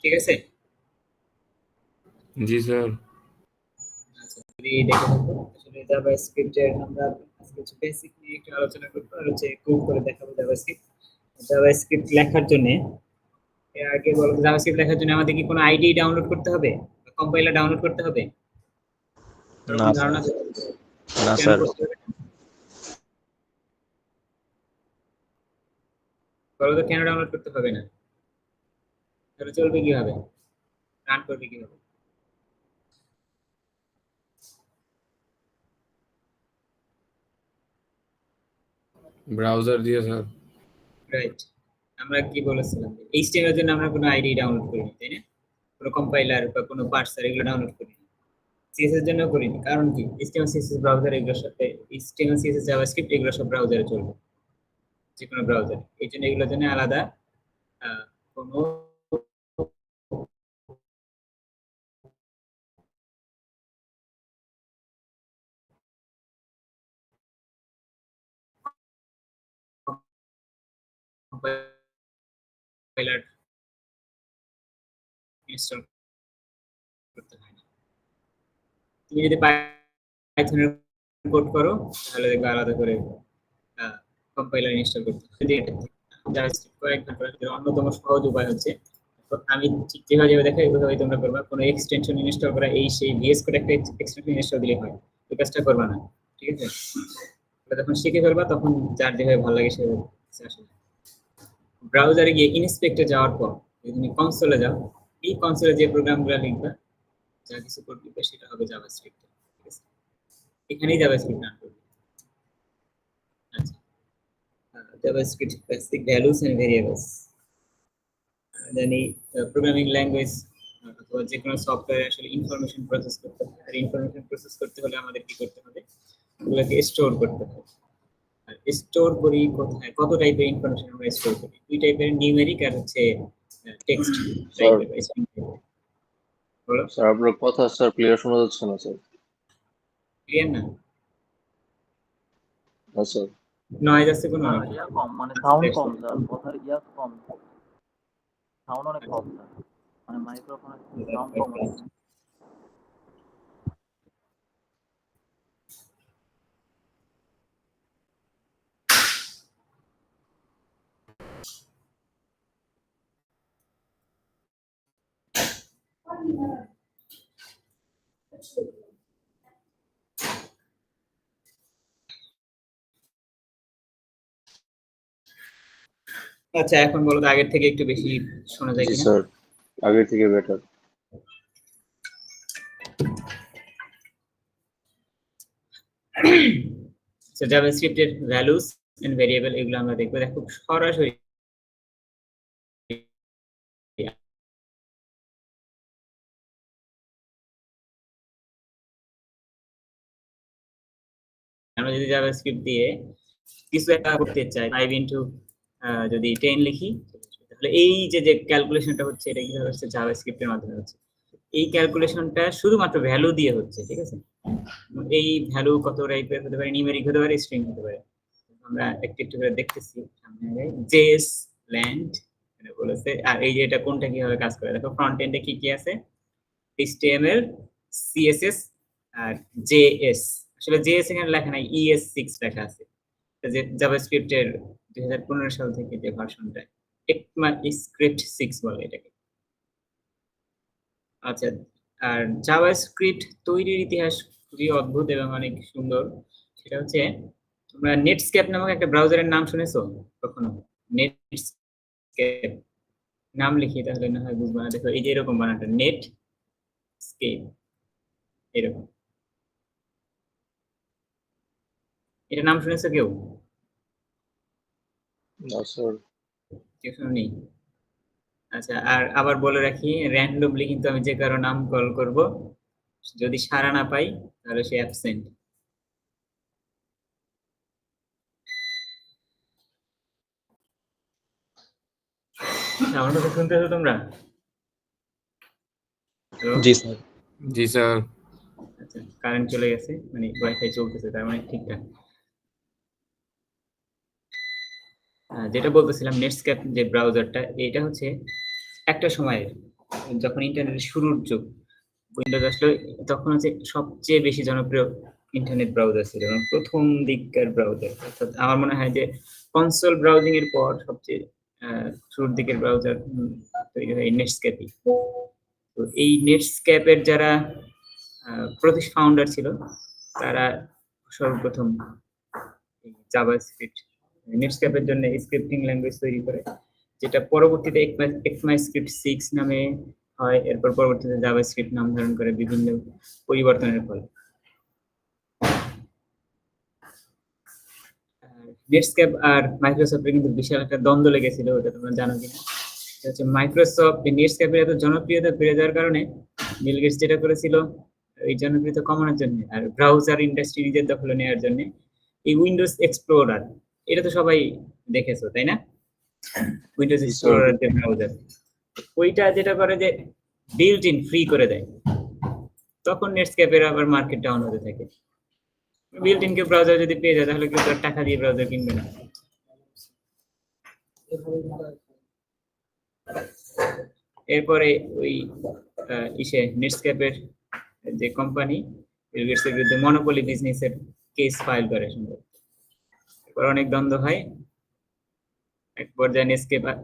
ঠিক আছে? জি স্যার। আচ্ছা, যদি দেখে থাকো আসলে জাভাস্ক্রিপ্টের আমরা আজকে কিছু বেসিক নিয়ে একটু আলোচনা করবো আর হচ্ছে কোড করে দেখাবো জাভাস্ক্রিপ্ট। জাভাস্ক্রিপ্ট লেখার জন্য এর আগে বলো, জাভাস্ক্রিপ্ট লেখার জন্য আমাদের কি কোনো আইডি ডাউনলোড করতে হবে বা কম্পাইলার ডাউনলোড করতে হবে? না এরকম স্যার। ধারণা আছে? না কেন স্যার। করতে হবে না? বলো তো কেন ডাউনলোড করতে হবে না? তাহলে চলবে কিভাবে, রান করবে কিভাবে? ব্রাউজার দিয়ে স্যার। রাইট। আমরা কি বলেছিলাম, এইচটিএমএল এর জন্য আমরা কোনো আইডি ডাউনলোড করিনি, তাই না? কোনো কম্পাইলার বা কোনো পার্সার এগুলো ডাউনলোড করিনি। সিএসএস এর জন্য করিনি, কারণ কি এইচটিএমএল সিএসএস ব্রাউজার এগুলোর সাথে, এইচটিএমএল সিএসএস জাভাস্ক্রিপ্ট এগুলো সব ব্রাউজারে চলবে, যে কোনো ব্রাউজার। এই জন্য এগুলোর জন্য আলাদা কোনো কম্পাইলার ইনস্টল করতে হয় না। তুমি যদি পাইথনের কোড করো তাহলে দেখবে আলাদা করে কম্পাইলার ইনস্টল করতে হয়। যদি এটা জাভাস্ক্রিপ্ট কয়েকবার করার অন্যতম সহজ উপায় হচ্ছে, তো আমি ঠিক যেভাবে দেখাই ওইভাবে তোমরা করবা। কোনো এক্সটেনশন ইনস্টল করা, এই সেই ভিএস কোড একটা এক্সটেনশন ইনস্টল দিলে হয়, এই কাজটা করবা না। ঠিক আছে? যখন শিখে ফেলবা তখন যার যেভাবে ভালো লাগে সেভাবে আসলে। ব্রাউজারে গিয়ে ইনস্পেক্টে যাওয়ার পর যদি তুমি কনসোলে যাও, এই কনসোলে যে প্রোগ্রামগুলো লিখবা, যা কিছু কোড লিখবে সেটা হবে জাভাস্ক্রিপ্ট। ঠিক আছে? এখানেই জাভাস্ক্রিপ্ট রান করবে। আচ্ছা, JavaScript basic values and variables, জানি প্রোগ্রামিং ল্যাঙ্গুয়েজ অথবা যে কোনো সফটওয়্যারে আসলে ইনফরমেশন প্রসেস করতে হয়। আর ইনফরমেশন প্রসেস করতে হলে আমাদের কি করতে হবে, ওগুলোকে স্টোর করতে হবে। আর স্টোর করি কোথায়, কত টাইপের ইনফরমেশন আমরা স্টোর করি? দুই টাইপের, নিউমেরিক আর হচ্ছে টেক্সট স্যার টাইপের বা স্ট্রিং টাইপের। বলো। স্যার আপনার কথা স্যার ক্লিয়ার শোনা যাচ্ছে না স্যার। ক্লিয়ার না? না স্যার। নয়েজ আছে কোনো স্যার নাকি? ইয়া কম, মানে সাউন্ড কম স্যার, কথার ইয়া কম, সাউন্ড অনেক কম স্যার, মানে মাইক্রোফোনের সাউন্ড কম হচ্ছে। আচ্ছা, এখন বলো তো আগের থেকে একটু বেশি শোনা যায় জি কিনা? স্যার, আগের থেকে বেটার। সো জাভাস্ক্রিপ্টের ভ্যালুস এন্ড ভেরিয়েবল এগুলো আমরা দেখবো। দেখো সরাসরি আমরা যদি জাভাস্ক্রিপ্ট দিয়ে কিছু একটা করতে চাই, 5 ইনটু যদি 10 লিখি, তাহলে এই যে যে ক্যালকুলেশনটা হচ্ছে এটা কি হচ্ছে, জাভাস্ক্রিপ্টের মাধ্যমে হচ্ছে। এই ক্যালকুলেশনটা শুধুমাত্র ভ্যালু দিয়ে হচ্ছে। ঠিক আছে? এই ভ্যালু কত টাইপের হতে পারে, নিউমেরিক হতে পারে, স্ট্রিং হতে পারে। আমরা একটু একটু করে দেখতেছি সামনে আগে। জেএস ল্যান্ড এটা বলেছে। আর এই যে এটা কোনটা কিভাবে কাজ করে, দেখো ফ্রন্ট এন্ডে কি কি আছে, HTML, CSS আর JS। আসলে JS এখানে লেখা নাই, ES6 লেখা আছে। যে জাভাস্ক্রিপ্টের 2015 সাল থেকে যে ভার্সনটা, ECMAScript 6 বলে এটাকে। আচ্ছা, আর জাভাস্ক্রিপ্ট তৈরির ইতিহাস খুবই অদ্ভুত এবং অনেক সুন্দর। সেটা হচ্ছে, তোমরা নেটস্কেপ নামক একটা ব্রাউজারের নাম শুনেছো কখনো? নেটস্কেপ নাম লিখি তাহলে না হয় বুঝবা না। দেখো এই যে এরকম বানাটা, নেট স্কেপ, এরকম। এটা নাম শুনেছো কেউ? না স্যার। কেউ শুনি? আচ্ছা, আর আবার বলে রাখি, র্যান্ডমলি কিন্তু আমি যে কারো নাম কল করব, যদি সাড়া না পাই তাহলে সে অ্যাবসেন্ট। আমার কথা শুনতেছো তোমরা? হ্যালো? জি স্যার। জি স্যার। আচ্ছা, কারেন্ট চলে গেছে, মানে ওয়াইফাই চলতেছে, তার মানে ঠিকঠাক। যেটা বলতেছিলাম, নেটস্কেপ যে ব্রাউজারটা, এটা হচ্ছে একটা সময়ের যখন ইন্টারনেটের শুরুর যুগ, উইন্ডোজ আসলে তখন হচ্ছে সবচেয়ে বেশি জনপ্রিয় ইন্টারনেট ব্রাউজার ছিল এবং প্রথম দিককার ব্রাউজার। অর্থাৎ আমার মনে হয় যে কনসোল ব্রাউজিং এর পর সবচেয়ে শুরুর দিকের ব্রাউজার তৈরি হয় নেটস্কেপই। তো এই নেটস্কেপের যারা ফাউন্ডার ছিল তারা সর্বপ্রথম জাভাস্ক্রিপ্ট নেটস্কেপের জন্য স্ক্রিপ্টিং ল্যাঙ্গুয়েজ তৈরি করে, যেটা পরবর্তীতে ECMAScript 6 নামে হয়। এরপর পরবর্তীতে জাভাস্ক্রিপ্ট নাম ধারণ করে বিভিন্ন পরিবর্তনের ফলে। নেটস্কেপ আর মাইক্রোসফটের কিন্তু বিশাল একটা দ্বন্দ্ব লেগেছিল, ওটা তোমরা জানো কিনা। হচ্ছে মাইক্রোসফট নেটস্কেপের এত জনপ্রিয়তা বেড়ে যাওয়ার কারণে বিল গেটস যেটা করেছিল এই জনপ্রিয়তা কমানোর জন্য আর ব্রাউজার ইন্ডাস্ট্রি নিজের দখলে নেওয়ার জন্য এই উইন্ডোজ এক্সপ্লোরার, এটা তো সবাই দেখেছো তাই না? উইন্ডোজ এক্সপ্লোরার যে ব্রাউজার, ওইটা যেটা করে যে বিল্ট ইন ফ্রি করে দেয়, তখন নেটস্কেপের আবার মার্কেট ডাউন হতে থাকে। বিল্ট ইন কেউ ব্রাউজার যদি পেয়ে যায় তাহলে কেউ তার টাকা দিয়ে ব্রাউজার কিনবে না। এরপরে ওই নেটস্কেপের যে কোম্পানি বিল গেটসের বিরুদ্ধে মনোপলি বিজনেসের কেস ফাইল করে, এরপর অনেক দ্বন্দ্ব হয়। এক পর্যায়ে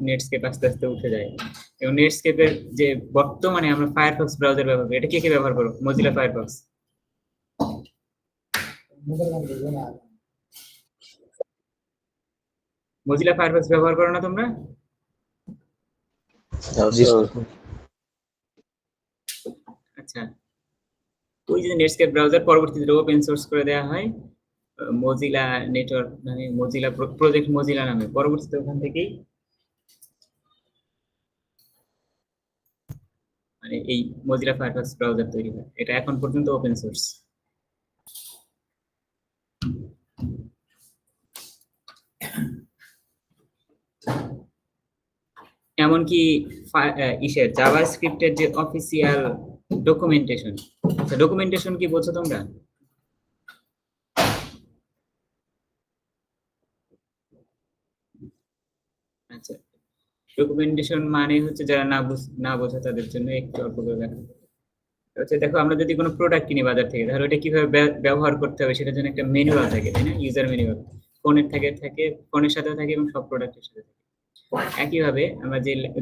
নেটস্কেপ আস্তে আস্তে উঠে যায় এবং নেটস্কেপের যে বর্তমানে আমরা ফায়ারফক্স ব্রাউজার ব্যবহার করি, এটা কে কে ব্যবহার করো? Mozilla Firefox. মজিলা ফায়ারফক্স ব্যবহার করো না তোমরা? আচ্ছা, ওই যে নেটস্কেপ ব্রাউজার পরবর্তীতে ওপেন সোর্স করে দেওয়া হয় মজিলা নেটওয়ার্ক মানে মজিলা প্রজেক্ট মজিলা নামে। পরবর্তীতে ওখান থেকেই মানে এই মজিলা ফায়ারফক্স ব্রাউজার তৈরি হয়। এটা এখন পর্যন্ত ওপেন সোর্স। এমনকি জাভাস্ক্রিপ্টের যে অফিসিয়াল ডকুমেন্টেশন, ডকুমেন্টেশন কি বলছো তোমরা? আচ্ছা, ডকুমেন্টেশন মানে হচ্ছে যারা না বোঝে তাদের জন্য একটু অল্প করে লেখা হচ্ছে। দেখো, আমরা যদি কোনো প্রোডাক্ট কিনি বাজার থেকে, তাহলে ওটা কিভাবে ব্যবহার করতে হবে সেটার জন্য একটা ম্যানুয়াল থাকে, তাই না? ইউজার ম্যানুয়াল ফোনের ফোনের সাথেও থাকে এবং সব প্রোডাক্টের সাথে থাকে। একইভাবে আমরা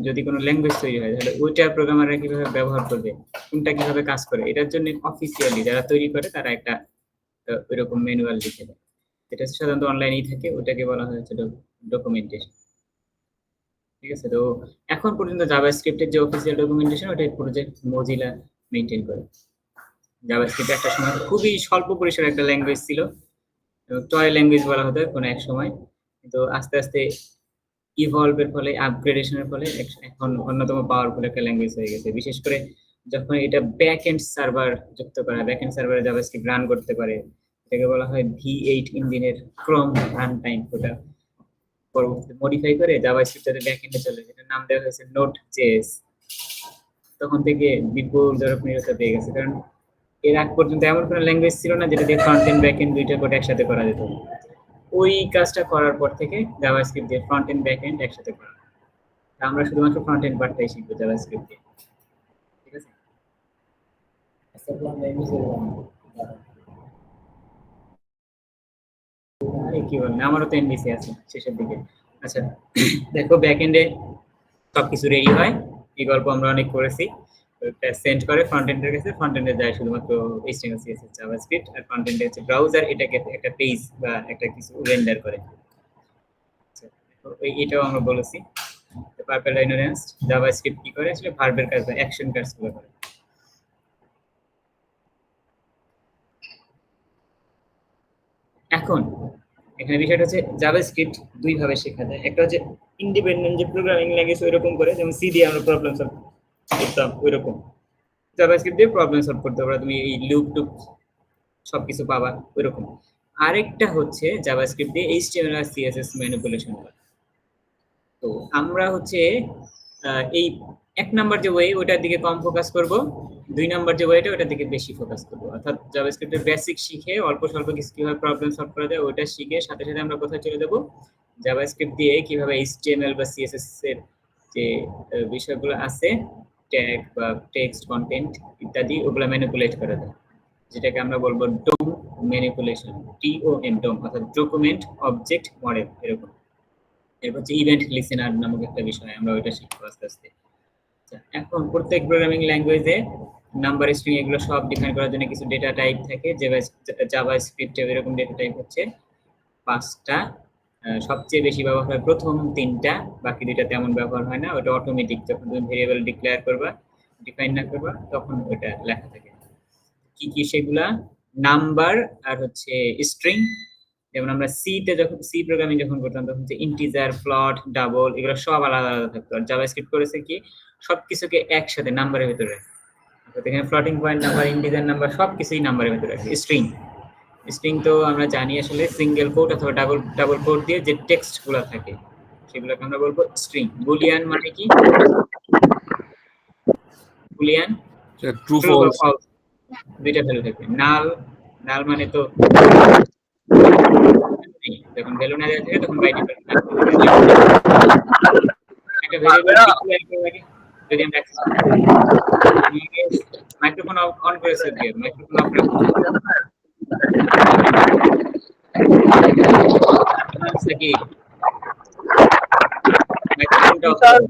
যদি কোনো ল্যাঙ্গুয়েজ তৈরি হয় তাহলে ওইটা প্রোগ্রামাররা কিভাবে ব্যবহার করবে, কোনটা কিভাবে কাজ করে, এটার জন্য অফিসিয়ালি যারা তৈরি করে তারা একটা ওইরকম ম্যানুয়াল লিখে দেয়, যেটা সাধারণত অনলাইনেই থাকে। ওটাকে বলা হয়েছে ডকুমেন্টেশন। ঠিক আছে, তো এখন পর্যন্ত জাভাস্ক্রিপ্টের যে অফিসিয়াল ডকুমেন্টেশন ওটা প্রজেক্ট মজিলা মেইনটেইন করে। জাভাস্ক্রিপ্ট একটা সময় খুবই স্বল্প পরিসরের একটা ল্যাঙ্গুয়েজ ছিল, টয় ল্যাঙ্গুয়েজ বলা হতো কোনো এক সময়, কিন্তু আস্তে আস্তে ইভলভের ফলে আপগ্রেডেশনের ফলে এখন অন্যতম পাওয়ারফুল একটা ল্যাঙ্গুয়েজ হয়ে গেছে। বিশেষ করে যখন এটা ব্যাক এন্ড সার্ভার যুক্ত করা, ব্যাক এন্ড সার্ভারে জাভাস্ক্রিপ্ট রান করতে পারে, এটাকে বলা হয় V8 ইঞ্জিনের ক্রম রান টাইম। ওটা পরবর্তীতে মডিফাই করে জাভাস্ক্রিপ্ট যাতে ব্যাক এন্ডে চলে, যেটার নাম দেওয়া হয়েছে নোট.js। তখন থেকে বিপুল জনপ্রিয়তা পেয়ে গেছে, কারণ এর আগ পর্যন্ত এমন কোনো ল্যাঙ্গুয়েজ ছিল না যেটা দিয়ে ফ্রন্ট এন্ড ব্যাক এন্ড দুইটা কোড একসাথে করা যেত। ওই কাজটা করার পর থেকে জাভাস্ক্রিপ্ট দিয়ে ফ্রন্ট এন্ড ব্যাক এন্ড একসাথে করা। আমরা শুধুমাত্র ফ্রন্ট এন্ড পার্টটাই শিখবো জাভাস্ক্রিপ্ট দিয়ে। ঠিক আছে, কি বলেন? আমারও তো এনবিসি আছে শেষের দিকে। আচ্ছা, দেখো ব্যাক এন্ডে সবকিছু রেডি হয়, এই গল্প আমরা অনেক করেছি। সেন্ড করে ফ্রন্ট এন্ডের কাছে, ফ্রন্ট এন্ডে যায় শুধুমাত্র HTML CSS জাভাস্ক্রিপ্ট, আর ফ্রন্ট এন্ডে হচ্ছে ব্রাউজার এটাকে একটা পেজ বা একটা কিছু রেন্ডার করে। আচ্ছা, এটাও আমরা বলেছি। পার্পল ইগনোরেন্স জাভাস্ক্রিপ্ট কি করে? আসলে ভার্বের কাজ বা অ্যাকশন কাজগুলো করে। এখন এখানে বিষয়টা হচ্ছে জাভাস্ক্রিপ্ট দুই ভাবে শেখা যায়। একটা হচ্ছে ইন্ডিপেন্ডেন্ট যে প্রোগ্রামিং ল্যাঙ্গুয়েজ ওইরকম করে, যেমন সি দিয়ে আমরা প্রবলেম সলভ করতাম, ওইরকম জাভাস্ক্রিপ্ট দিয়ে প্রবলেম সলভ করতে পারো, তুমি এই লুপ টুপ সবকিছু পাবা ওইরকম। আরেকটা হচ্ছে জাভাস্ক্রিপ্ট দিয়ে HTML আর CSS ম্যানিপুলেশন করা। তো আমরা হচ্ছে এই এক নাম্বার যে ওয়ে ওটার দিকে কম ফোকাস করব, দুই নাম্বার যে ওয়েটা ওটার দিকে বেশি ফোকাস করব। অর্থাৎ জাভাস্ক্রিপ্টের বেসিক শিখে অল্প স্বল্প কিছু কিভাবে প্রবলেম সলভ করা যায় ওটা শিখে সাথে সাথে আমরা কোথায় চলে যাব, জাভাস্ক্রিপ্ট দিয়ে কিভাবে HTML বা CSS এর যে বিষয়গুলো আছে ট্যাগ বা টেক্সট কন্টেন্ট ইত্যাদি ওগুলো ম্যানিপুলেট করা যায়, যেটাকে আমরা বলবো ডোম ম্যানিপুলেশন, DOM, ডোম অর্থাৎ ডকুমেন্ট অবজেক্ট মডেল এরকম। এরপর হচ্ছে ইভেন্ট লিসেনার নামক একটা বিষয়, আমরা ওইটা শিখবো আস্তে আস্তে। আচ্ছা, এখন প্রত্যেক প্রোগ্রামিং ল্যাঙ্গুয়েজে নাম্বার, স্ট্রিং এগুলো সব ডিফাইন করার জন্য কিছু ডেটা টাইপ থাকে। জাভা স্ক্রিপ্টে এরকম ডেটা টাইপ হচ্ছে 5টা। সবচেয়ে বেশি ব্যবহার হয় প্রথম 3টা, বাকি 2টা তেমন ব্যবহার হয় না। ওটা অটোমেটিক, যখন তুমি ভেরিয়েবল ডিক্লেয়ার করবা, ডিফাইন না করবা, তখন ওটা লেখা থাকে। কি কি সেগুলা? নাম্বার আর হচ্ছে স্ট্রিং। যেমন আমরা সি প্রোগ্রামিং যখন করতাম তখন হচ্ছে ইন্টিজার, ফ্লোট, ডাবল এগুলো সব আলাদা আলাদা থাকতো। আর জাভাস্ক্রিপ্ট করেছে কি সবকিছুকে একসাথে নাম্বারের ভিতরে রাখে। এখানে floating point number, integer number সবকিছুই নাম্বারের ভিতরে রাখে। স্ট্রিং তো আমরা জানি আসলে সিঙ্গেল কোট অথবা ডাবল কোট দিয়ে যে টেক্সট গুলো থাকে সেগুলোকে আমরা বলবো স্ট্রিং। বুলিয়ান মানে কি? Boolean true false. দুইটা ভ্যালু থাকবে। নাল মানে তো যখন ভ্যালু না দেওয়া থাকে তখন বাই ডিফল্ট একটা ভেরিয়েবল ডিক্লেয়ার করে রাখি। যদি আমরা মাইক্রোফোন অন করেছে, মাইক্রোফোন অফ রাখুন। কি মাইক্রোফোনটা অফ করুন।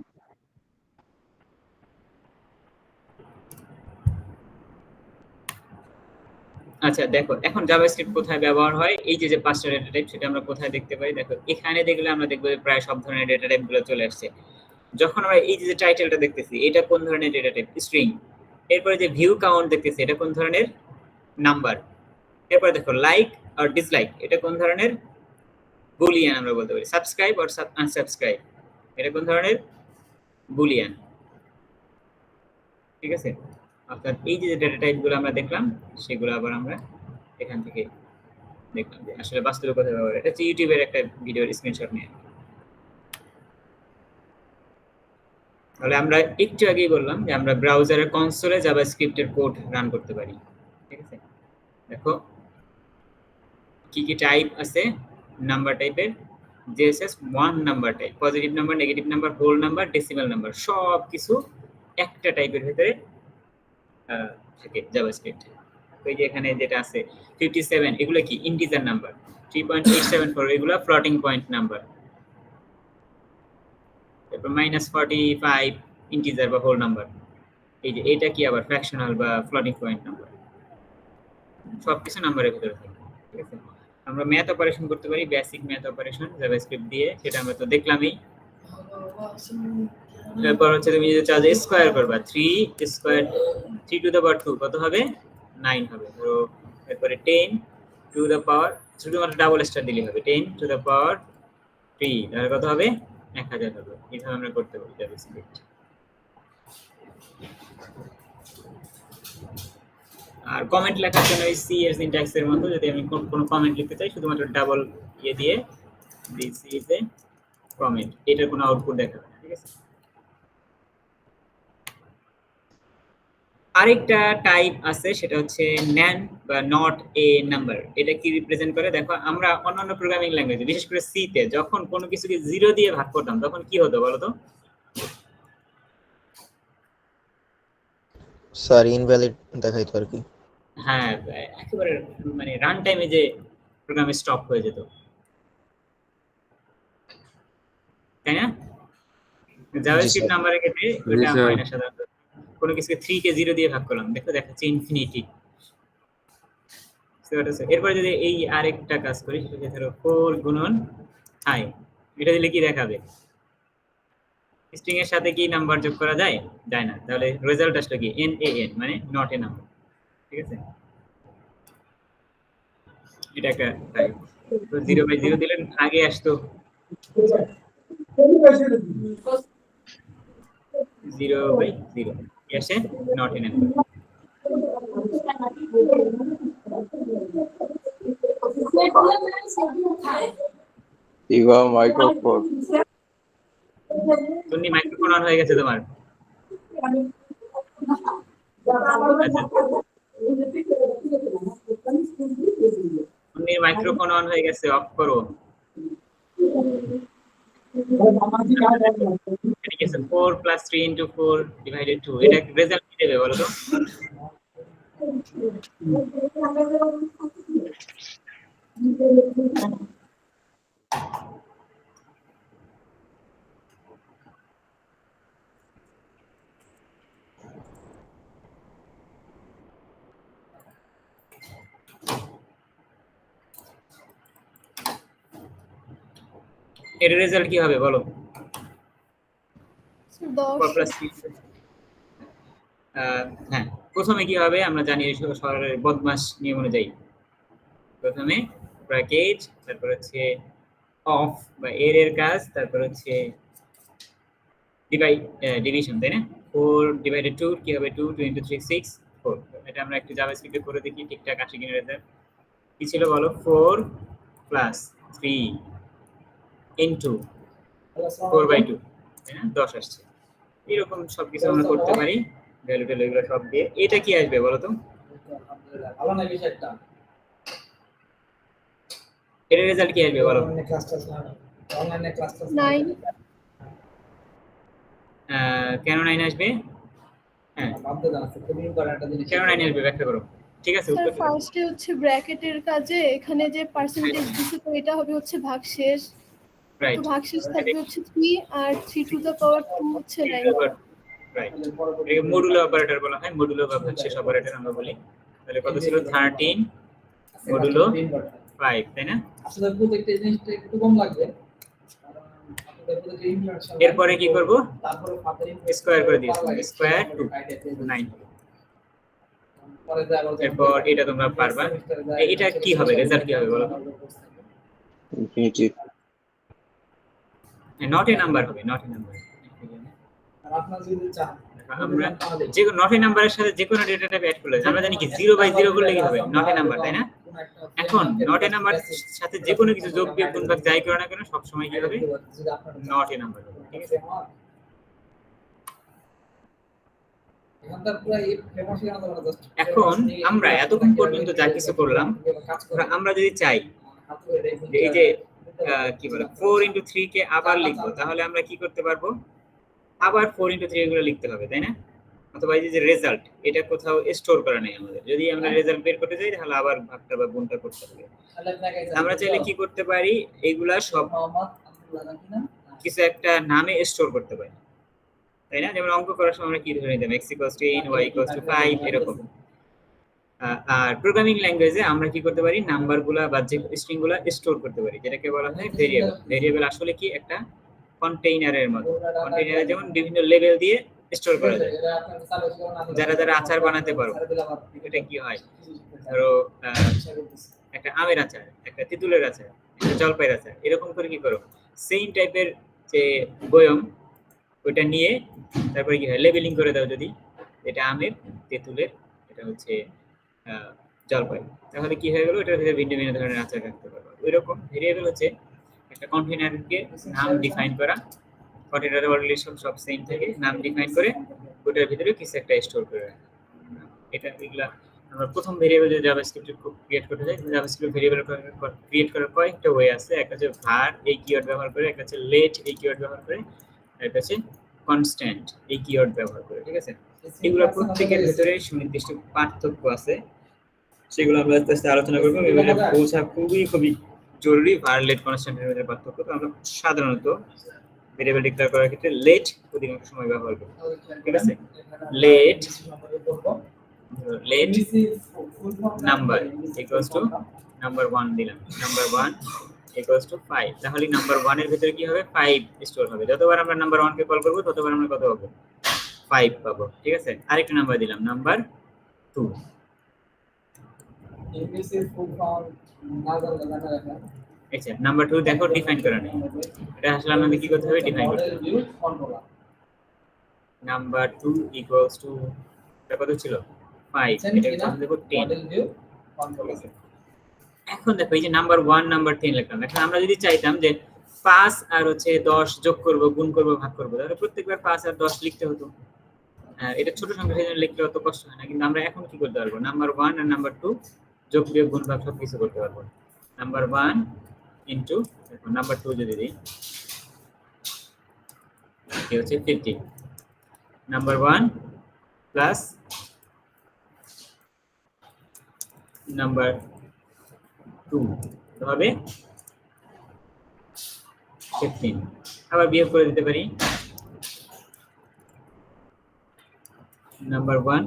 আচ্ছা দেখো, এখন জাভাস্ক্রিপ্ট কোথায় ব্যবহার হয়? এই যে 5টা ডেটা টাইপ সেটা আমরা কোথায় দেখতে পাই? দেখো এখানে দেখলে আমরা দেখব যে প্রায় সব ধরনের ডেটা টাইপ গুলো চলে আসছে। যখন আমরা এই যে টাইটেলটা দেখতেছি, এটা কোন ধরনের ডেটা টাইপ? স্ট্রিং। এরপরে যে ভিউ কাউন্ট দেখতেছি, এটা কোন ধরনের? নাম্বার। এরপরে দেখো লাইক আর ডিসলাইক, এটা কোন ধরনের? বুলিয়ান আমরা বলতে পারি। সাবস্ক্রাইব আর আনসাবস্ক্রাইব, এটা কোন ধরনের? বুলিয়ান। ঠিক আছে? অর্থাৎ এই যে ডেটা টাইপ গুলো আমরা দেখলাম সেগুলো আবার আমরা এখান থেকে দেখলাম যে আসলে বাস্তবে কোথায় ব্যবহার। এটা হচ্ছে ইউটিউবের একটা ভিডিওর স্ক্রিনশট নিয়ে। তাহলে আমরা একটু আগেই বললাম যে আমরা ব্রাউজারের কনসোলে জাভাস্ক্রিপ্টের কোড রান করতে পারি। ঠিক আছে? দেখো কি কি টাইপ আছে নাম্বার টাইপের। JSS 1 number type, positive number, negative number, whole number, decimal number সব কিছু একটা টাইপের ভিতরে থাকে জাভাস্ক্রিপ্টে। ওই যে এখানে যেটা আছে 57 এগুলো কি? Integer number. 3.874 এগুলো ফ্লোটিং পয়েন্ট নাম্বার। তারপর -45 ইন্টিজার বা হোল নাম্বার। এই যে এটা কি আবার ফ্র্যাকশনাল বা ফ্লোটিং পয়েন্ট নাম্বার। সবকিছু নাম্বারের ভিতরে থাকে। ঠিক আছে? আমরা ম্যাথ অপারেশন করতে পারি, বেসিক ম্যাথ অপারেশন জাভাস্ক্রিপ্ট দিয়ে, সেটা আমরা তো দেখলামই। তারপর হচ্ছে তুমি যদি চাও যে স্কয়ার করবা, 3 স্কয়ার 3 টু দ্য পাওয়ার 2 কত হবে? 9 হবে। তো এরপরে 10 টু দ্য পাওয়ার, শুধুমাত্র ডাবল স্টার দিলে হবে, 10 টু দ্য পাওয়ার 3 তাহলে কত হবে? 1000 হবে। এইভাবে আমরা করতে পারি জাভাস্ক্রিপ্ট। আর কমেন্ট লেখার জন্য এই সি এর সিনট্যাক্স এর মতো যদি আমি কোনো কমেন্ট লিখতে চাই শুধুমাত্র ডাবল দিয়ে দিস ইজ এ কমেন্ট, এটার কোনো আউটপুট দেখাবে। ঠিক আছে? আরেকটা টাইপ আছে সেটা হচ্ছে ন্যান বা নট এ নাম্বার। এটা কি রিপ্রেজেন্ট করে? দেখো আমরা অন্যান্য প্রোগ্রামিং ল্যাঙ্গুয়েজে বিশেষ করে সি তে যখন কোনো কিছুকে 0 দিয়ে ভাগ করতাম তখন কি হতো বলো তো? স্যার ইনভ্যালিড দেখাইতো আর কি। হ্যাঁ, একেবারে মানে রান টাইমে যে প্রোগ্রামে স্টপ হয়ে যেত, তাই না? জাভাস্ক্রিপ্ট নাম্বারের ক্ষেত্রে ওটা হয় না সাধারণত। কোনো কিছুকে 3 কে 0 দিয়ে ভাগ করলাম, দেখো দেখাচ্ছে ইনফিনিটি। এরপর যদি এই আরেকটা কাজ করি, সেটা ধরো 4 গুণন হাই, এটা দিলে কি দেখাবে? স্ট্রিং এর সাথে কি নাম্বার যোগ করা যায়? যায় না। তাহলে রেজাল্ট আসলে কি? NaN মানে নট এ নাম্বার। ঠিক আছে? এটা একটা টাইপ। তো 0/0 দিলে আগে আসতো 0/0, কি আসে? Not a number. Ego microphone. তুমি মাইক্রোফোন অন হয়ে গেছে তোমার? আচ্ছা, তুমি মাইক্রোফোন অন হয়ে গেছে, অফ করো। এটা কি আছে 4 প্লাস 3 ইনটু 4 ডিভাইডেড 2 এটা রেজাল্ট কি দেবে বলো তো? এর রেজাল্ট কি হবে বলো? 4 প্লাস 3 হ্যাঁ, প্রথমে কি হবে আমরা জানি সরলের বদমাশ নিয়ম অনুযায়ী প্রথমে ব্র্যাকেট, তারপর হচ্ছে অফ বা এর কাজ, তারপর হচ্ছে ডিভিশন, তাই না? 4 ডিভাইডেড 2 কি হবে? 2 2 3 6 4। এটা আমরা একটু জাভাস্ক্রিপ্টে করে দেখি ঠিকঠাক আসে কিনা রেজাল্ট। কি ছিল বলো? 4 প্লাস 3 ইনটু 4/2, তাই না? 10 আসছে। এরকম সবকিছু আমরা করতে পারি, ভ্যালু ট্যালু এগুলো সব দিয়ে। এটা কি আসবে বলো তো? এর রেজাল্ট কি আসবে বলো? 9 কেন 9 আসবে? হ্যাঁ, কেন 9 আসবে ব্যাখ্যা করো। ঠিক আছে, স্যার উত্তর ফার্স্টে হচ্ছে ব্র্যাকেটের কাজে এখানে যে পার্সেন্টেজ দিছে তো এটা হবে হচ্ছে ভাগশেষ, রাইট তো ভাগশেষ থাকবে হচ্ছে 3 আর 3 টু দ্য পাওয়ার 2 হচ্ছে 9। রাইট, এটাকে মডুলো অপারেটর বলা হয়, মডুলো বা ভাগশেষ অপারেটর আমরা বলি। তাহলে কত ছিল? 13 মডুলো 5, তাই না? আসলে প্রত্যেকটা জিনিসটা একটু কম লাগবে। এরপরে কি করব? স্কয়ার করে দিয়েছি, স্কয়ার 2 9। এরপর এটা তোমরা পারবা। এটা কি হবে? রেজাল্ট কি হবে বলো তো? ইনফিনিটি। নট এ নাম্বার হবে, নট এ নাম্বার। আর আপনারা যদি চান আমরা যে নট এ নাম্বারের সাথে যে কোনো ডেটা টাইপ অ্যাড করলে আমরা জানি কি 0/0 করলে কি হবে? নট এ নাম্বার, তাই না? এখন নট এ নাম্বার সাথে যে কোনো কিছু যোগ বিয়োগ গুণ ভাগ যাই করো না কেন সব সময় কি হবে? নট এ নাম্বার হবে, ঠিক আছে? এখন আমরা এতক্ষণ পর্যন্ত যা কিছু করলাম, আমরা যদি চাই যে এই যে কি বলে 4 into 3 কে আবার লিখবো, তাহলে আমরা কি করতে পারবো? আবার 4 into 3 এগুলো লিখতে হবে, তাই না? অথবা এই যে রেজাল্ট, এটা কোথাও স্টোর করা নেই আমাদের। যদি আমরা রেজাল্ট বের করতে চাই তাহলে আবার ভাগটা বা গুণটা করতে হবে। আমরা চাইলে কি করতে পারি? এইগুলা সব কিছু একটা নামে স্টোর করতে পারি, তাই না? যেমন অঙ্ক করার সময় আমরা কি ধরে নিতাম? x = 10, y = 5 এরকম। আর প্রোগ্রামিং ল্যাঙ্গুয়েজে আমরা কি করতে পারি? নাম্বারগুলা বা যে স্ট্রিংগুলা স্টোর করতে পারি, যেটাকে বলা হয় ভেরিয়েবল। ভেরিয়েবল আসলে কি? একটা কন্টেইনারের মতো। কন্টেইনারে যেমন বিভিন্ন লেভেল দিয়ে স্টোর করা যায়। যারা আচার বানাতে পারো, এটা কি হয়? ধরো একটা আমের আচার, একটা তেঁতুলের আচার, একটা জলপাইয়ের আচার, এরকম করে কি করো? সেম টাইপের যে বয়ম ওইটা নিয়ে তারপরে কি হয়? লেবেলিং করে দাও। যদি এটা আমের, তেঁতুলের, এটা হচ্ছে জলপাই, তাহলে কি হয়ে গেল? এটার ভিতরে ভিন্ন ভিন্ন ধরনের আচার রাখতে পারবো। ওইরকম ভেরিয়েবল হচ্ছে একটা কন্টেইনারকে নাম ডিফাইন করা। কন্টেইনারে অলরেডি সব সেম থাকে, নাম ডিফাইন করে ওটার ভিতরে কিছু একটা স্টোর করে রাখা। এটা এগুলা আমরা প্রথম ভেরিয়েবল যে জাভাস্ক্রিপ্টে ক্রিয়েট করতে যাই, জাভাস্ক্রিপ্ট ভেরিয়েবল ক্রিয়েট করার কয়েকটা ওয়ে আছে। একটা হচ্ছে var এই কিওয়ার্ড ব্যবহার করে, একটা হচ্ছে let এই কিওয়ার্ড ব্যবহার করে, একটা হচ্ছে কনস্ট্যান্ট এই কিওয়ার্ড ব্যবহার করে, ঠিক আছে? এগুলো প্রত্যেকের ভিতরে সুনির্দিষ্ট পার্থক্য আছে, সেগুলো আমরা আস্তে আস্তে আলোচনা করবো। এগুলো বোঝা খুবই জরুরি, var let কনস্ট্যান্টের মধ্যে পার্থক্য। তো আমরা সাধারণত ভেরিয়েবল ডিক্লেয়ার করার ক্ষেত্রে let অধিকাংশ সময় ব্যবহার করি, ঠিক আছে? let number equals to number 1 দিলাম, নাম্বার 1 ইকুয়ালস টু 5, তাহলে নাম্বার 1 এর ভিতরে কি হবে? 5 স্টোর হবে। যতবার আমরা নাম্বার 1 কে কল করব ততবার আমরা কত পাবো? 5 পাবো, ঠিক আছে? আরেকটা নাম্বার দিলাম, নাম্বার 2। আচ্ছা, নাম্বার 2 দেখো ডিফাইন করা নেই। এটা আসলে আমাদের কি করতে হবে? ডিফাইন করতে হবে। নাম্বার 2 ইকুয়ালস টু এটা কত ছিল? 5, এটা কত দেব? 10। এখন দেখো এই যে নাম্বার 1 নাম্বার 10 লিখলাম। এখন আমরা যদি চাইতাম যে 5 আর হচ্ছে 10 যোগ করব, গুণ করব, ভাগ করব, তাহলে প্রত্যেকবার 5 আর 10 লিখতে হতো। এটা ছোট সংখ্যা সেজন্য লিখতে অত কষ্ট হয় না। কিন্তু আমরা এখন কি করতে পারবো? নাম্বার 1 আর নাম্বার 2 যোগ বিয়োগ গুণ ভাগ সব কিছু করতে পারবো। নাম্বার 1 ইনটু নাম্বার 2 যদি দিই, কি হচ্ছে 50 নাম্বার 1 প্লাস নাম্বার 2 হবে 15 আবার বিয়োগ করে দিতে পারি নাম্বার 1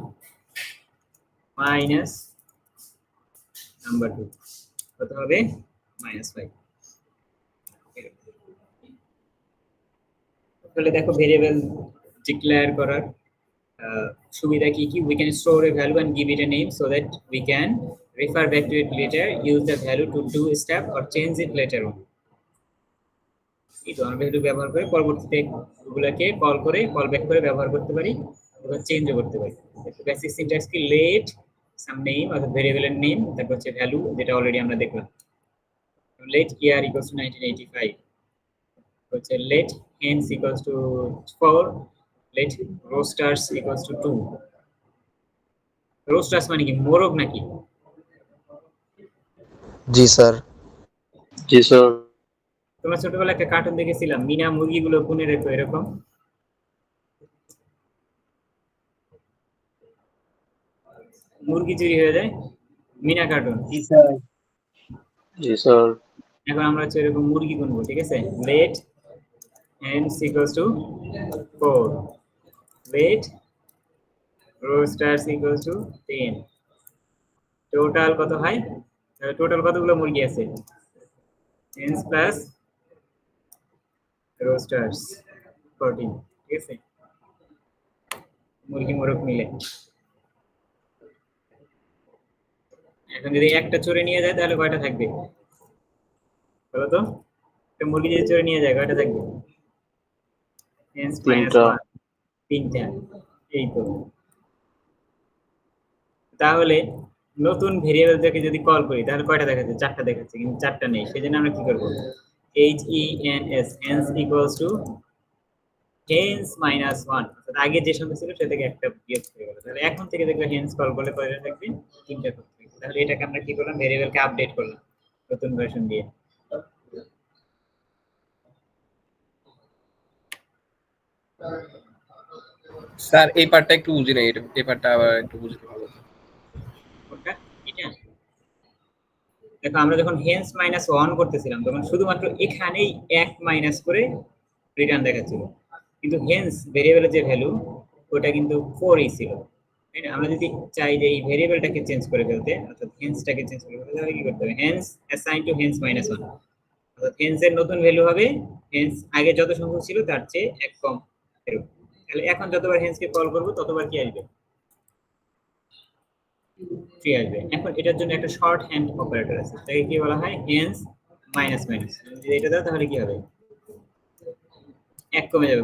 মাইনাস নাম্বার 2 কত হবে -5 তাহলে দেখো ভেরিয়েবল ডিক্লেয়ার করার সুবিধা কি কি we can store a value and give it a name so that we can refer back to it later use the value to do a step or change it later on এই তো আমরা value ব্যবহার করে পরবর্তীতে ওগুলোকে call করে call back করে ব্যবহার করতে পারি অথবা চেঞ্জও করতে পারি বেসিক সিনট্যাক্স কি লেট সাম নেম অথবা ভেরিয়েবলের নেম তারপর হচ্ছে ভ্যালু যেটা অলরেডি আমরা দেখলাম লেট ইয়ার ইকুয়ালস টু 1985 হচ্ছে let hens equals to 4 let roosters equals to 2 roosters মানে কি মোরগ নাকি জি স্যার। জি স্যার। তোমরা ছোটবেলায় একটা কার্টুন দেখেছিলাম মিনা মুরগিগুলো কোনে রেখো এরকম মুরগি চুরি হয়ে যায় মিনা কার্টুন জি স্যার। জি স্যার। এখন আমরা হচ্ছে এরকম মুরগি গুনবো ঠিক আছে let hens equals to 4 let roasters equals to 10 total কত হয় টোটাল কতগুলো মুরগি আছে hens প্লাস roasters 14 ঠিক আছে মুরগি মোরগ মিলে এখন যদি একটা চোরে নিয়ে যায় তাহলে কয়টা থাকবে বলো তো একটা মুরগি যদি চোরে নিয়ে যায় কয়টা থাকবে hens minus 1 তিনটা এই তো তাহলে নতুন ভেরিয়েবলটাকে যদি কল করি তাহলে কয়টা দেখাচ্ছে চারটা দেখাচ্ছে কিন্তু চারটা নেই সেজন্য আমরা কি করব hens hens equals to hens minus 1 অর্থাৎ আগে যে সংখ্যা ছিল সেটা থেকে একটা বিয়োগ হয়ে গেল তাহলে এখন থেকে দেখবে hens কল করলে কয়টা থাকবে তিনটা থাকবে তাহলে এটাকে আমরা কি করলাম ভেরিয়েবলকে আপডেট করলাম নতুন ভার্সন দিয়ে স্যার এই পার্টটা একটু বুঝি না এই পার্টটা আবার একটু বুঝতে ভালো কোনটা এটা দেখো আমরা যখন hens minus 1 করতেছিলাম তখন শুধুমাত্র এখানেই 1 মাইনাস করে রিটার্ন দেখাচ্ছিল কিন্তু hens ভেরিয়েবলের যে ভ্যালু ওটা কিন্তু 4 ই ছিল তাই না আমরা যদি চাই যে এই ভেরিয়েবলটাকে চেঞ্জ করে ফেলতে অর্থাৎ hensটাকে চেঞ্জ করে ফেলতে তাহলে কি করতে হবে hens assign to hens minus 1 অর্থাৎ hens এর নতুন ভ্যালু হবে hens আগে যত সংখ্যক ছিল তার চেয়ে এক কম এরকম তাহলে এখন যতবার hens কে কল করব ততবার কি আসবে 3 আসবে এখন এটার জন্য একটা শর্ট হ্যান্ড অপারেটর আছে তাকে কি বলা হয় hens মাইনাস মাইনাস যদি এটা দাও তাহলে কি হবে এক কমে যাবে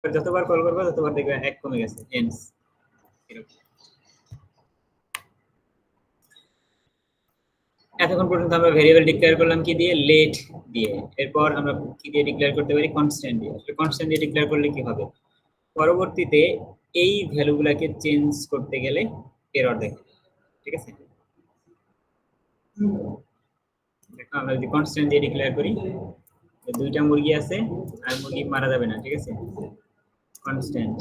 যতবার কল করবে ততবার দেখবে এক কমে গেছে hens এতক্ষণ পর্যন্ত আমরা ভেরিয়েবল ডিক্লেয়ার করলাম কি দিয়ে লেট দিয়ে এরপর আমরা কি দিয়ে ডিক্লেয়ার করতে পারি কনস্ট্যান্ট দিয়ে আসলে কনস্ট্যান্ট দিয়ে ডিক্লেয়ার করলে কি হবে পরবর্তীতে এই ভ্যালুগুলোকে চেঞ্জ করতে গেলে এরর দেখাবে ঠিক আছে দেখো আমরা যদি কনস্ট্যান্ট দিয়ে ডিক্লেয়ার করি দুইটা মুরগি আছে আর মুরগি মারা যাবে না ঠিক আছে কনস্ট্যান্ট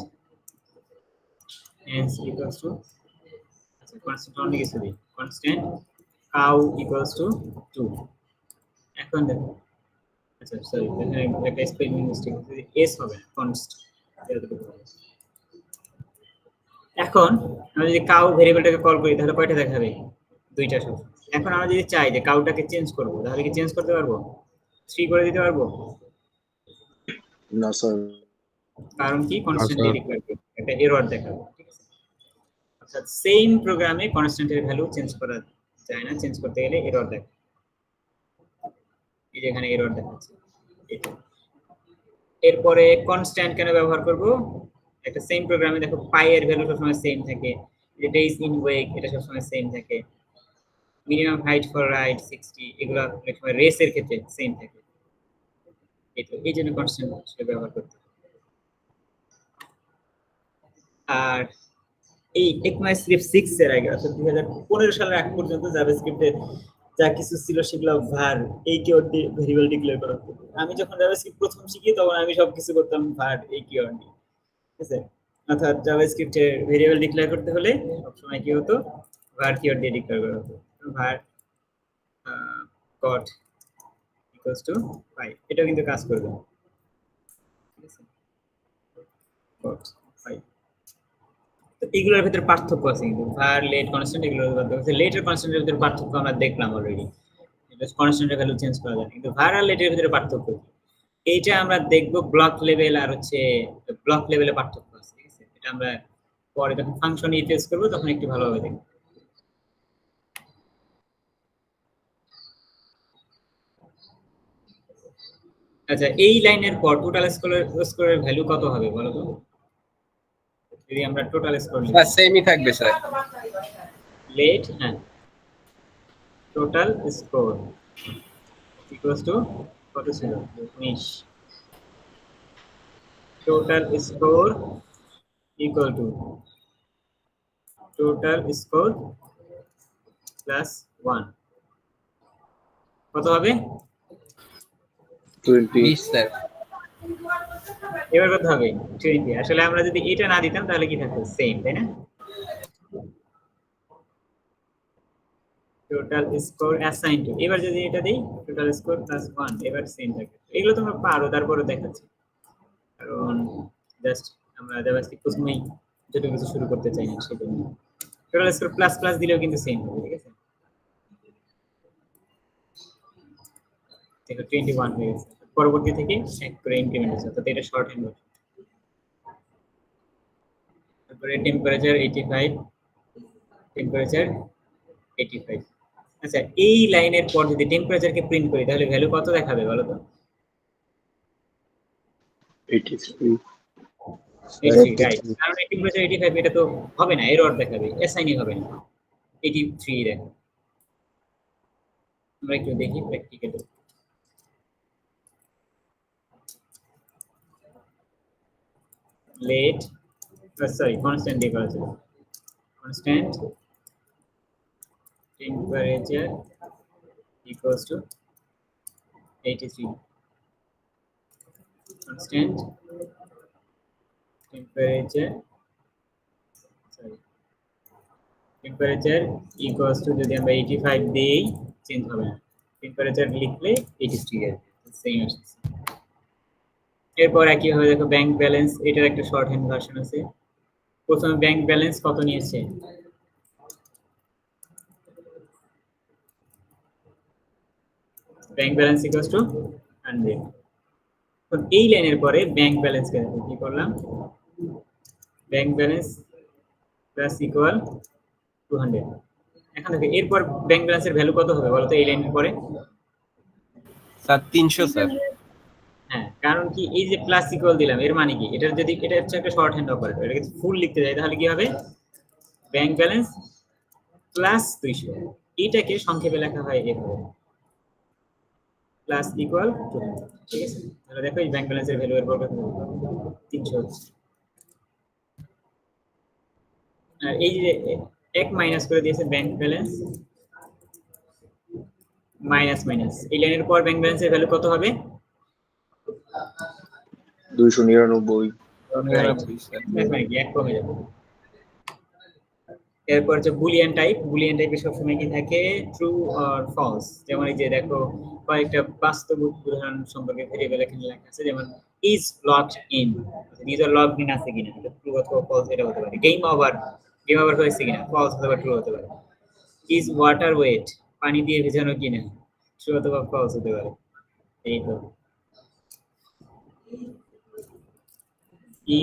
hens equals to আচ্ছা কনস্ট্যান্ট অন্য কিছু দিই কনস্ট্যান্ট cow equals to 2 এখন দেখো আচ্ছা সরি এখানে একটা স্পেলিং মিস্টেক আছে s হবে না কনস্ট এখন আমরা যদি কাউ ভেরিয়েবলটাকে কল করি তাহলে কয়টা দেখাবে দুইটা সব এখন আমরা যদি চাই যে কাউটাকে চেঞ্জ করব তাহলে কি চেঞ্জ করতে পারবো 3 করে দিতে পারবো না স্যার। কারণ কি কনস্ট্যান্ট দিয়ে ডিক্লেয়ার করি একটা এরর দেখাবে ঠিক আছে অর্থাৎ সেম প্রোগ্রামে কনস্ট্যান্টের ভ্যালু চেঞ্জ করা যায় না চেঞ্জ করতে গেলে এরর দেখাবে এই যে এখানে এরর দেখাচ্ছে এরপরে কনস্ট্যান্ট কেন ব্যবহার করব একটা সেম প্রোগ্রামে দেখো পাই এর ভ্যালু সবসময় সেম থাকে যে ডেজ ইন ওয়েক এটা সবসময় সেম থাকে মিনিমাম হাইট ফর রাইট 60 এগুলো অনেক সময় রেসের ক্ষেত্রে সেম থাকে এই জন্য কনস্ট্যান্ট হিসেবে ব্যবহার করতে আর এই ECMAScript 6 এর আগে অর্থাৎ 2015 সালের আগ পর্যন্ত জাভাস্ক্রিপ্টের যা কিছু ছিল সেগুলো var এই কিওয়ার্ড দিয়ে ভেরিয়েবল ডিক্লেয়ার করা হতো। আমি যখন জাভাস্ক্রিপ্ট প্রথম শিখি তখন আমি সবকিছু করতাম var এই কিওয়ার্ড দিয়ে, ঠিক আছে। অর্থাৎ জাভাস্ক্রিপ্টে ভেরিয়েবল ডিক্লেয়ার করতে হলে সবসময় কি হতো, var কিওয়ার্ড দিয়ে ডিক্লেয়ার করা হতো। var got equals to 5, এটাও কিন্তু কাজ করবে, ঠিক আছে। got 5, তো এগুলোর ভিতরে পার্থক্য আছে কিন্তু var let কনস্ট্যান্ট এগুলোর ভিতরে let এর কনস্ট্যান্টের ভিতরে পার্থক্য আমরা দেখলাম অলরেডি, এটা কনস্ট্যান্টের ভ্যালু চেঞ্জ করা যায়, কিন্তু var আর let এর ভিতরে পার্থক্য কি এইটা আমরা দেখব ব্লক লেভেল আর হচ্ছে ব্লক লেভেলে পার্থক্য আছে, ঠিক আছে। এটা আমরা পরে যখন ফাংশন ইউজ করব তখন একটু ভালোভাবে দেখব। আচ্ছা, এই লাইনের পর টোটাল স্কোরের ভ্যালু কত হবে বলো তো, যদি আমরা টোটাল স্কোর লিখি? স্যার সেমই থাকবে স্যার। লেট, হ্যাঁ, টোটাল স্কোর ইকুয়ালস টু কত ছিল 19, total score equal to total score plus 1 কত হবে 20. 20 স্যার। এবার কত হবে 20। আসলে আমরা যদি এটা না দিতাম তাহলে কি থাকতো সেম, তাই না? টোটাল স্কোর অ্যাসাইন টু, এবার যদি এটা দেই টোটাল স্কোর প্লাস 1 এবার সেম থাকে। এগুলো তোমরা পারো, তারপরে দেখাচ্ছি, কারণ জাস্ট আমরা জাভাস্ক্রিপ্ট প্রথমেই যেটা কিছু শুরু করতে চাই না সেজন্য। টোটাল স্কোর প্লাস প্লাস দিলেও কিন্তু সেম হবে, ঠিক আছে। এটা 21 হয়ে গেছে, পরবর্তী থেকে এক করে ইনক্রিমেন্ট হচ্ছে, অর্থাৎ এটা শর্ট হ্যান্ড হবে। তারপরে টেম্পারেচার 85, টেম্পারেচার 85। আচ্ছা, এই লাইনের পর যদি টেম্পারেচারকে প্রিন্ট করি তাহলে ভ্যালু কত দেখাবে বলো তো? 83. 83, রাইট। কারণ এই টেম্পারেচার 85 এটা তো হবে না, এরর দেখাবে, অ্যাসাইনই হবে না, 83 দেখো। আমরা একটু দেখি প্র্যাকটিক্যালি। লেট, সরি কনস্ট্যান্ট দিয়ে করা ছিল, constant temperature equals to 83, constant temperature, sorry, temperature equals to যদি আমরা 85 দেই চেঞ্জ হবে না, টেম্পারেচার লিখলে 83 এর সেম আসছে। এরপর একই ভাবে দেখো ব্যাংক ব্যালেন্স, এটার একটা শর্ট হ্যান্ড ভার্সন আছে। প্রথমে ব্যাংক ব্যালেন্স কত নিয়েছে, ব্যাংক ব্যালেন্স ইকুয়ালস টু 100। তো এই লাইনের পরে ব্যাংক ব্যালেন্স কে দেখো কি করলাম, ব্যাংক ব্যালেন্স প্লাস ইকুয়াল 200। এখন দেখো এরপর ব্যাংক ব্যালেন্সের ভ্যালু কত হবে বলো তো এই লাইনের পরে? Sir 300 sir. হ্যাঁ, কারণ কি এই যে প্লাস ইকুয়াল দিলাম এর মানে কি, এটা যদি এটা হচ্ছে একটা শর্ট হ্যান্ড অপারেটর, এটাকে ফুল লিখতে যাই তাহলে কি হবে ব্যাংক ব্যালেন্স প্লাস 200, এইটাকে সংক্ষেপে লেখা হয় এভাবে প্লাস ইকুয়াল 200, ঠিক আছে। তাহলে দেখো এই ব্যাংক ব্যালেন্সের ভ্যালু এর পর কত হবে 300 হচ্ছে। আর এই যে এক মাইনাস করে দিয়েছে ব্যাংক ব্যালেন্স মাইনাস মাইনাস, এই লাইনের পর ব্যাংক ব্যালেন্সের ভ্যালু কত হবে 299. এক কমে যাবে। এরপর যে বুলিয়ান টাইপ, বুলিয়ান টাইপে সবসময় কি থাকে ট্রু অর ফলস। যেমন এই যে দেখো কয়েকটা বাস্তব উদাহরণ সম্পর্কে ভেরিয়েবল এখানে লেখা আছে, যেমন is locked in, is are locked in আছে কিনা, এটা ট্রু অথবা ফলস এটা হতে পারে। গেম ওভার হয়েছে কিনা, ফলস অথবা ট্রু হতে পারে। ইজ ওয়াটার ওয়েট, পানি দিয়ে ভেজানো কিনা, ট্রু অথবা ফলস হতে পারে। এই তো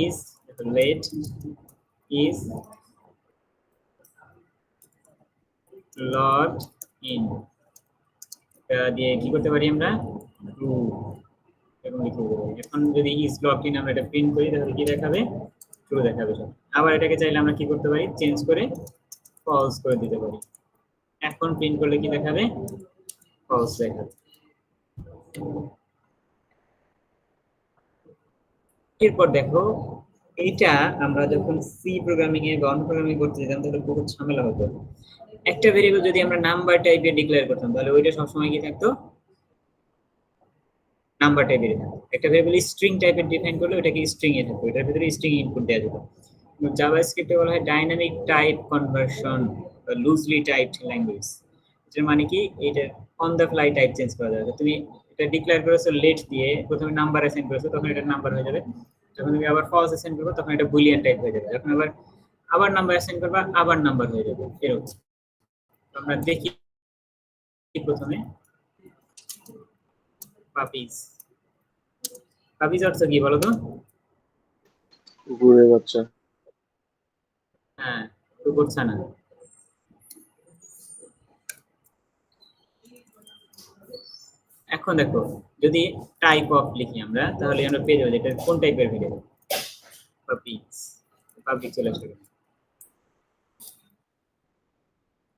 is late is logged in, দিয়ে কি করতে পারি আমরা ট্রু এবং লিখে দেব। এখন যদি is logged in আমরা এটা প্রিন্ট করি তাহলে কি দেখাবে ট্রু দেখাবে সব। আবার এটাকে চাইলে আমরা কি করতে পারি চেঞ্জ করে ফলস করে দিতে পারি। এখন প্রিন্ট করলে কি দেখাবে ফলস দেখাবে। এরপর দেখো এইটা আমরা যখন সি প্রোগ্রামিং এ গন প্রোগ্রামিং করতে যেতাম তাহলে বহুত ঝামেলা হতো। একটা ভেরিয়েবল যদি আমরা নাম্বার টাইপের ডিক্লেয়ার করতাম তাহলে ওইটা সবসময় কি থাকতো, নাম্বার টাইপের থাকতো। একটা ভেরিয়েবল স্ট্রিং টাইপের ডিফাইন করলে ওটাকে স্ট্রিং এ থাকতো, এটার ভিতরে স্ট্রিং ইনপুট দেওয়া যেত। জাভাস্ক্রিপ্টে বলা হয় ডাইনামিক টাইপ কনভার্সন বা লুজলি টাইপড ল্যাঙ্গুয়েজ। এটার মানে কি, এটা on the fly type change করা যাবে। তুমি এটা ডিক্লেয়ার করেছো লেট দিয়ে, প্রথমে নাম্বার অ্যাসাইন করেছো তখন এটা নাম্বার হয়ে যাবে, যখন তুমি আবার ফলস অ্যাসাইন করবে তখন এটা বুলিয়ান টাইপ হয়ে যাবে, যখন আবার নাম্বার অ্যাসাইন করবে আবার নাম্বার হয়ে যাবে, এরকম। আমরা দেখি প্রথমে পাপিজ। পাপিজ অর্থ কি বলো তো? কুকুরের বাচ্চা। হ্যাঁ, কুকুর ছানা। এখন দেখো, যদি টাইপ অফ লিখি আমরা তাহলে আমরা পেয়ে যাবো এটা কোন টাইপের ভেরিয়েবল। পাপিজ, পাবলিক চলে আসবে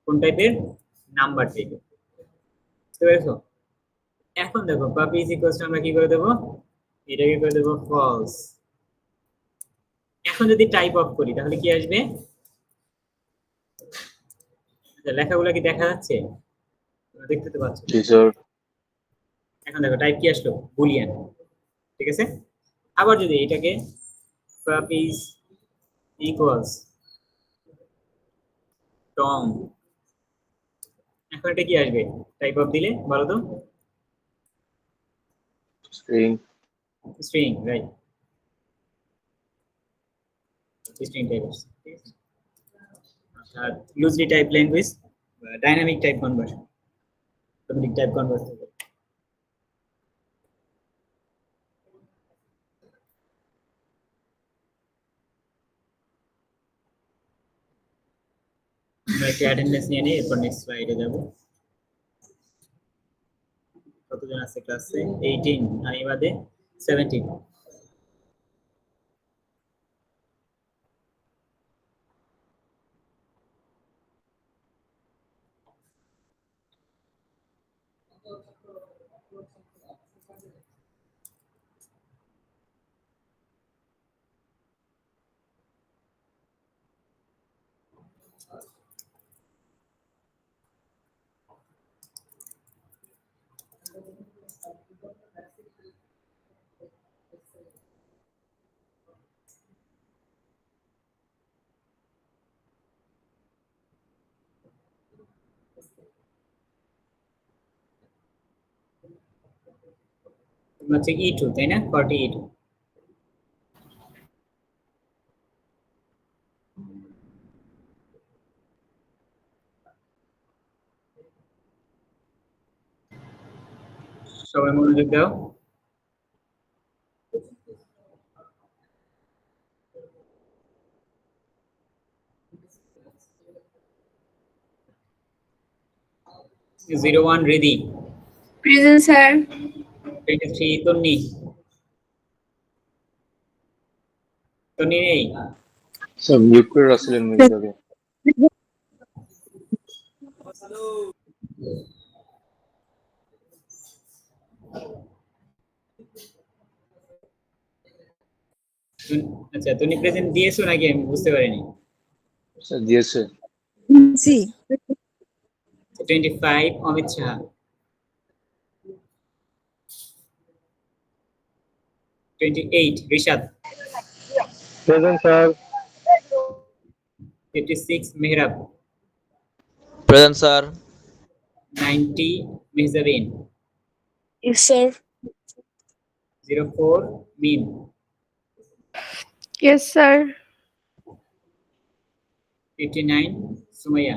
কোন টাইপের, নাম্বার টাইপের। বুঝতে পেরেছো? এখন দেখো পাপিজ ইকুয়ালস আমরা কি করে দেবো, এটাকে করে দেবো ফলস। এখন যদি টাইপ অফ করি তাহলে কি আসবে, লেখাগুলো কি দেখা যাচ্ছে, তোমরা দেখতে তো পাচ্ছ? জি স্যার। এখন দেখো টাইপ কি আসলো, বুলিয়ান। ঠিক আছে, আবার যদি এটাকে পাপিজ ইকুয়ালস টম, এখন এটা কি আসবে টাইপ অফ দিলে বলো তো? String. String, right, string type আসছে। ঠিক আছে, আর loosely type language, dynamic type conversion, automatic type conversion. আমরা একটু অ্যাটেন্ডেন্স নিয়ে নিই, এরপর নেক্সট স্লাইডে যাব। কতজন আছে ক্লাসে? 18, আমি বাদে 17। হচ্ছে E2 তাই না, 42। সবাই মনোযোগ দাও। Zero one Ridi, present sir. 23 Tonni, Tonni নেই? স্যার মিউট করে রাখছিলেন মিউটটাকে। আচ্ছা, তুমি প্রেজেন্ট দিয়েছো নাকি আমি বুঝতে পারিনি। স্যার দিয়েছে। জি 25 Amit Saha, 28 Rishad, present sir. 56 Mehrab, present sir. 90 Mehjabin, yes sir. 04 Mim, yes sir. 59 Sumaiya,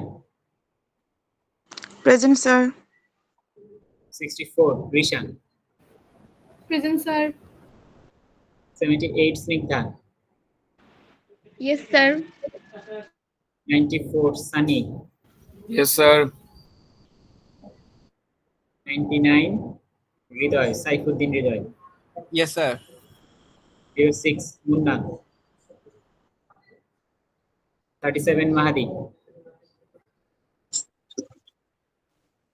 present sir. 64 Rishan, present sir. 78 Snigdha, yes sir. 94 Sunny, Yes, sir. 99 Hridoy, Saifuddin Hridoy, Yes, sir. 06 Munna, 37 Mahadi,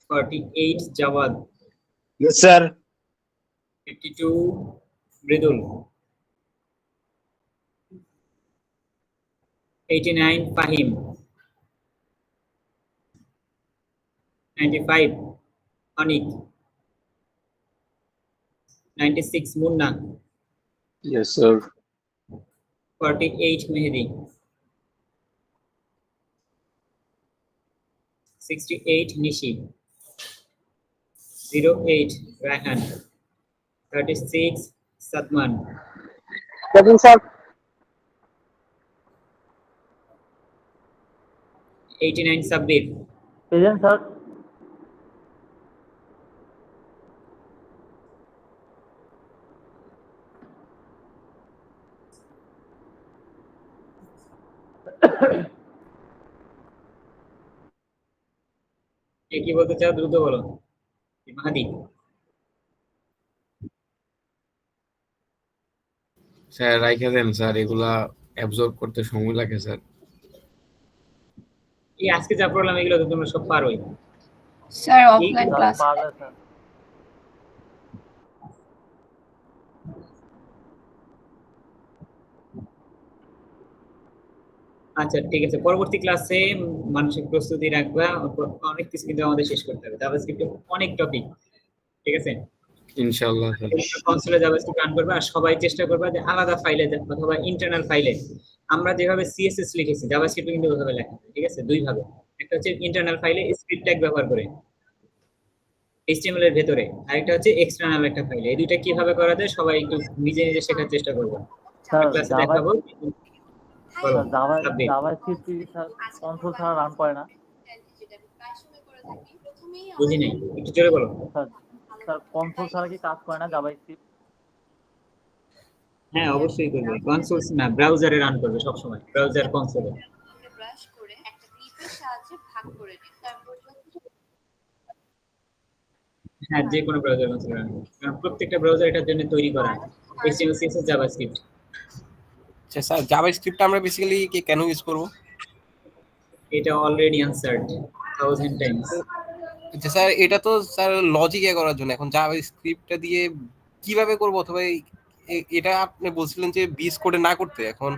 48 Jawad, yes sir. 52 Mridul, 89 Fahim, 95 Anik, 96 Munna, Yes, sir. 48 Mehedi, 68 Nishi, 08 Raihan, 36 Sadman, Present, sir. 89 Sabbir, present sir. কে কি বলতে চাও দ্রুত বলো। মাহাদি, স্যার রাইখা দেন স্যার, এগুলা অ্যাবজর্ব করতে সময় লাগে স্যার। এই আজকে যা পড়লাম এগুলো তো তোমরা সব পারোই। স্যার এই অফলাইন স্যার ক্লাস। পারলে স্যার। আচ্ছা ঠিক আছে, পরবর্তী ক্লাসে মানসিক প্রস্তুতি রাখবা, অনেক কিছু কিন্তু আমাদের শেষ করতে হবে, জাভাস্ক্রিপ্টে অনেক টপিক, ঠিক আছে। ইনশাআল্লাহ স্যার। কনসোলে জাভাস্ক্রিপ্ট রান করবে আর সবাই চেষ্টা করবে যে আলাদা ফাইলে অথবা ইন্টারনাল ফাইলে আমরা যেভাবে সিএসএস লিখেছি জাভাস্ক্রিপ্টে কিন্তু ওইভাবে লেখা হয়, ঠিক আছে, দুই ভাবে। একটা হচ্ছে ইন্টারনাল ফাইলে স্ক্রিপ্ট ট্যাগ ব্যবহার করে HTML এর ভেতরে, আরেকটা হচ্ছে এক্সটার্নাল একটা ফাইলে। এই দুইটা কিভাবে করা যায় সবাই একটু নিজে নিজে শেখার চেষ্টা করবে। স্যার ক্লাসে জাভা দেখাবো। বলো, সাব্বির। জাভাস্ক্রিপ্ট কি স্যার কনসোল ছাড়া রান করে না? বুঝি নাই, একটু জোরে বলো। স্যার স্যার কনসোল ছাড়া কি কাজ করে না জাভাস্ক্রিপ্ট? হ্যাঁ অবশ্যই করবে, কনসোল না ব্রাউজারে রান করবে সব সময়, ব্রাউজার কনসোলে। ব্রাশ করে একটা ক্লিপের সাহায্যে ভাগ করে নিন, তারপর হ্যাঁ যে কোনো ব্রাউজার কনসোলে রান করবে, কারণ প্রত্যেকটা ব্রাউজার এটার জন্য তৈরি করা, HTML CSS জাভাস্ক্রিপ্ট। আচ্ছা স্যার, জাভাস্ক্রিপ্ট আমরা বেসিক্যালি কেন ইউজ করব? এটা অলরেডি আনসার্ড 1000 টাইমস। আচ্ছা স্যার, এটা তো স্যার লজিকে করার জন্য, এখন জাভাস্ক্রিপ্টটা দিয়ে কিভাবে করব? অথবা এটা আপনি বলছিলেন যে বিএস কোডে না করতে, এখন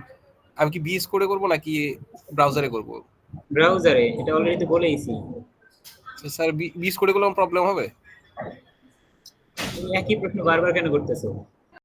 আমি কি বিএস কোডে করব নাকি ব্রাউজারে করব? ব্রাউজারে, এটা অলরেডি তো বলেইছি। স্যার বিএস কোডে করলে প্রবলেম হবে? তুমি একই প্রশ্ন বারবার কেন করতেছো?